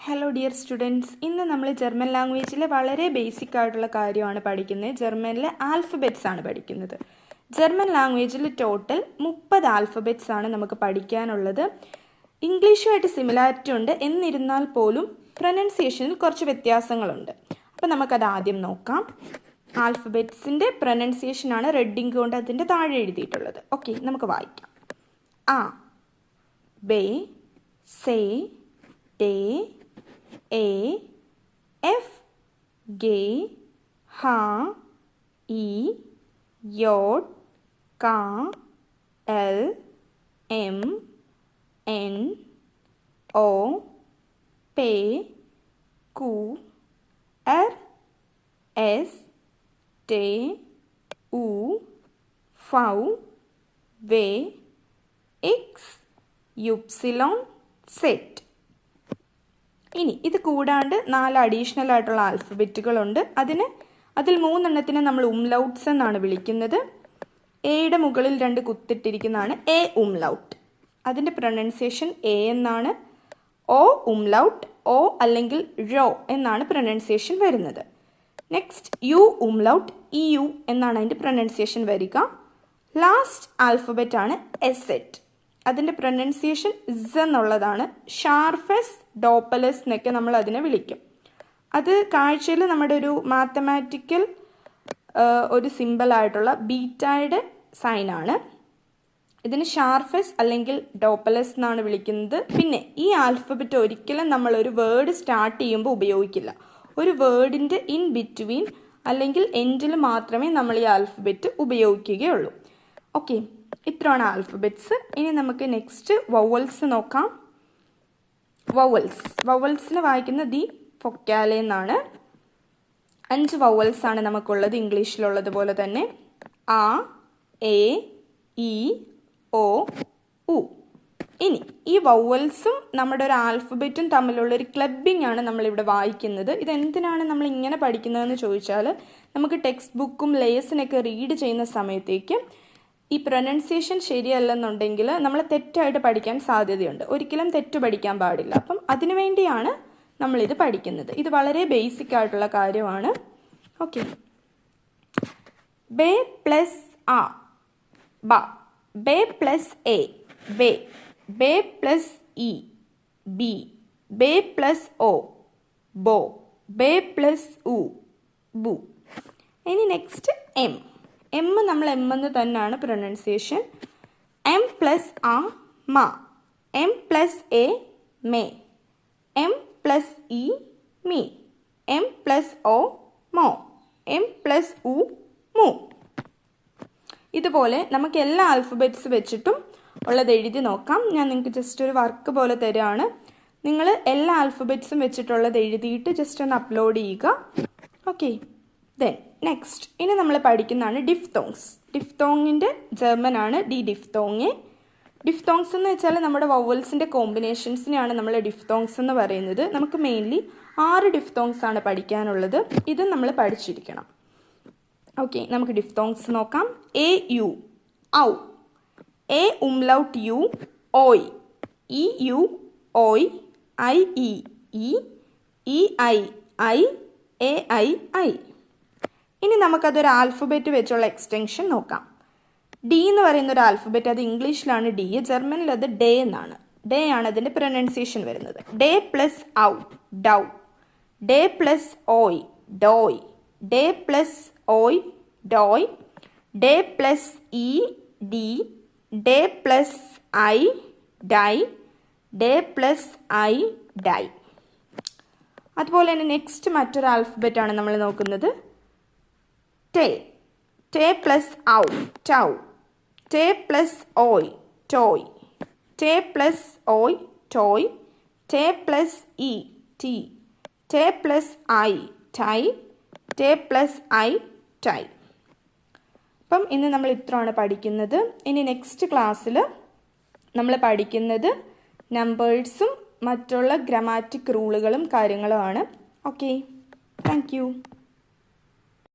Hello dear students, ഇന്ന് നമ്മൾ German ലാംഗ്വേജിലെ വളരെ ബേസിക് ആയിട്ടുള്ള കാര്യമാണ് പഠിക്കുന്നത്. ജർമ്മനിലെ ആൽഫബറ്റ്സ് ആണ് പഠിക്കുന്നത്. ജർമ്മൻ ലാംഗ്വേജിൽ ടോട്ടൽ 30 ആൽഫബറ്റ്സ് ആണ് നമുക്ക് പഠിക്കാനുള്ളത്. ഇംഗ്ലീഷുമായിട്ട് സിമിലാരിറ്റി ഉണ്ട്, എന്നിരുന്നാൽ പോലും പ്രൊനൗൺസിയേഷനിൽ കുറച്ച് വ്യത്യാസങ്ങളുണ്ട്. അപ്പോൾ നമുക്കത് ആദ്യം നോക്കാം. ആൽഫബറ്റ്സിൻ്റെ പ്രൊനൗൺസിയേഷനാണ് റെഡ് ഇങ്ക് കൊണ്ട് അതിൻ്റെ താഴെ എഴുതിയിട്ടുള്ളത്. ഓക്കെ, നമുക്ക് വായിക്കാം. ആ, bay, say, day, A, F, G, H, E, J, K, L, M, N, O, P, Q, R, S, T, U, V, W, X, Y, Z. ഇനി ഇത് കൂടാണ്ട് 4 അഡീഷണൽ ആയിട്ടുള്ള ആൽഫബറ്റുകളുണ്ട്. അതിൽ 3 എണ്ണത്തിനെ നമ്മൾ ഉംലൗട്ട്സ് എന്നാണ് വിളിക്കുന്നത്. എയുടെ മുകളിൽ 2 കുത്തിട്ടിരിക്കുന്നതാണ് എ ഉംലൗട്ട്. അതിൻ്റെ പ്രൊനൗൺസിയേഷൻ എ എന്നാണ്. ഒ ഉംലൗട്ട്, ഒ അല്ലെങ്കിൽ റോ എന്നാണ് പ്രൊനൗൺസിയേഷൻ വരുന്നത്. നെക്സ്റ്റ് യു ഉംലൗട്ട്, ഇ യു എന്നാണ് അതിൻ്റെ പ്രൊനൗൺസിയേഷൻ വരിക. ലാസ്റ്റ് ആൽഫബറ്റ് ആണ് എസെറ്റ്. അതിൻ്റെ പ്രൊനൗൺസിയേഷൻ ഇസ് എന്നുള്ളതാണ്. ഷാർഫസ്, ഡോപ്പലസ് എന്നൊക്കെ നമ്മൾ അതിനെ വിളിക്കും. അത് കാഴ്ചയിൽ നമ്മുടെ ഒരു മാത്തമാറ്റിക്കൽ ഒരു സിമ്പിളായിട്ടുള്ള ബീറ്റായുടെ സൈനാണ്. ഇതിന് ഷാർഫസ് അല്ലെങ്കിൽ ഡോപ്പലസ് എന്നാണ് വിളിക്കുന്നത്. പിന്നെ ഈ ആൽഫബറ്റ് ഒരിക്കലും നമ്മളൊരു വേർഡ് സ്റ്റാർട്ട് ചെയ്യുമ്പോൾ ഉപയോഗിക്കില്ല. ഒരു വേർഡിൻ്റെ ഇൻ ബിറ്റ്വീൻ അല്ലെങ്കിൽ എൻഡിൽ മാത്രമേ നമ്മൾ ഈ ആൽഫബറ്റ് ഉപയോഗിക്കുകയുള്ളൂ. ഓക്കെ, ഇത്രയാണ് ആൽഫബറ്റ്സ്. ഇനി നമുക്ക് നെക്സ്റ്റ് വവൽസ് നോക്കാം. വവൽസിന് വായിക്കുന്ന ദി ഫൊക്കാലെ എന്നാണ്. 5 വവൽസ് ആണ് നമുക്കുള്ളത്, ഇംഗ്ലീഷിലുള്ളത് പോലെ തന്നെ. ആ, എ, ഇ, ഒ, ഉ. ഇനി ഈ വവൽസും നമ്മുടെ ഒരു ആൽഫബറ്റും തമ്മിലുള്ള ഒരു ക്ലബിംഗ് ആണ് നമ്മളിവിടെ വായിക്കുന്നത്. ഇതെന്തിനാണ് നമ്മൾ ഇങ്ങനെ പഠിക്കുന്നതെന്ന് ചോദിച്ചാൽ, നമുക്ക് ടെക്സ്റ്റ് ബുക്കും ലേസിനൊക്കെ റീഡ് ചെയ്യുന്ന സമയത്തേക്ക് ഈ പ്രൊനൗൺസിയേഷൻ ശരിയല്ലെന്നുണ്ടെങ്കിൽ നമ്മൾ തെറ്റായിട്ട് പഠിക്കാൻ സാധ്യതയുണ്ട്. ഒരിക്കലും തെറ്റ് പഠിക്കാൻ പാടില്ല. അപ്പം അതിനു വേണ്ടിയാണ് നമ്മളിത് പഠിക്കുന്നത്. ഇത് വളരെ ബേസിക് ആയിട്ടുള്ള കാര്യമാണ്. ഓക്കെ, ബേ പ്ലസ് ആ, ബ. Bay plus A, bay. Bay plus E, B. Bay plus O, ബോ. ബേ പ്ലസ് ഉ, ബു. ഇനി നെക്സ്റ്റ് എം. എം നമ്മൾ എം എന്ന് തന്നെയാണ് പ്രൊനൗൺസിയേഷൻ. എം പ്ലസ് ആ, മ. M plus A, may. M plus E, me. M plus O, മോ. എം പ്ലസ് ഉ, മു. ഇതുപോലെ നമുക്ക് എല്ലാ ആൽഫബറ്റ്സ് വെച്ചിട്ടും ഉള്ളത് എഴുതി നോക്കാം. ഞാൻ നിങ്ങൾക്ക് ജസ്റ്റ് ഒരു വർക്ക് പോലെ തരുകയാണ്. നിങ്ങൾ എല്ലാ ആൽഫബറ്റ്സും വെച്ചിട്ടുള്ളത് എഴുതിയിട്ട് ജസ്റ്റ് ഒന്ന് അപ്ലോഡ് ചെയ്യുക. ഓക്കെ, ദെൻ നെക്സ്റ്റ് ഇനി നമ്മൾ പഠിക്കുന്നതാണ് ഡിഫ്തോങ്സ്. ഡിഫ്തോങ്ങിൻ്റെ ജർമ്മൻ ആണ് ഡി ഡിഫ്തോങ്. ഡിഫ്തോങ്സ് എന്ന് വെച്ചാൽ നമ്മുടെ വവൽസിൻ്റെ കോമ്പിനേഷൻസിനെയാണ് നമ്മൾ ഡിഫ്തോങ്സ് എന്ന് പറയുന്നത്. നമുക്ക് മെയിൻലി 6 ഡിഫ്തോങ്സ് ആണ് പഠിക്കാനുള്ളത്. ഇത് നമ്മൾ പഠിച്ചിരിക്കണം. ഓക്കെ, നമുക്ക് ഡിഫ്തോങ്സ് നോക്കാം. എ യു, ഔ. എ ഉംലൗട്ട് യു, ഓയ്. ഇ യു, ഓയ്. I E, E I, I. A I, I. ഇനി നമുക്കതൊരു ആൽഫബറ്റ് വെച്ചുള്ള എക്സ്റ്റൻഷൻ നോക്കാം. ഡി എന്ന് പറയുന്ന ഒരു ആൽഫബറ്റ്, അത് ഇംഗ്ലീഷിലാണ് ഡി, ജർമ്മനിൽ അത് ഡേ എന്നാണ്. ഡേ ആണ് അതിൻ്റെ പ്രൊനൗൺസിയേഷൻ വരുന്നത്. ഡേ പ്ലസ് ഔ, ഡൗ. ഡേ പ്ലസ് ഓയ്, ഡോയ്. ഡേ പ്ലസ് ഓയ്, ഡോയ്. ഡേ പ്ലസ് ഇ, ഡി. ഡേ പ്ലസ് ഐ, ഡൈ. ഡേ പ്ലസ് ഐ, ഡൈ. അതുപോലെ തന്നെ നെക്സ്റ്റ് മറ്റൊരു ആൽഫബറ്റ് ആണ് നമ്മൾ നോക്കുന്നത്. ടേ. ടേ പ്ലസ് ഔ, ടൗ. ടേ പ്ലസ് ഓയ്, ടോയ്. ടേ പ്ലസ് ഓയ്, ടോയ്. ടേ പ്ലസ് ഇ, ടി. ടേ പ്ലസ് ഐ, ടൈ. ടേ പ്ലസ് ഐ, ടൈ. അപ്പം ഇന്ന് നമ്മൾ ഇത്രയാണ് പഠിക്കുന്നത്. ഇനി നെക്സ്റ്റ് ക്ലാസ്സിൽ നമ്മൾ പഠിക്കുന്നത് നമ്പേഴ്സും മറ്റുള്ള ഗ്രാമാറ്റിക് റൂളുകളും കാര്യങ്ങളുമാണ്. Okay, thank you.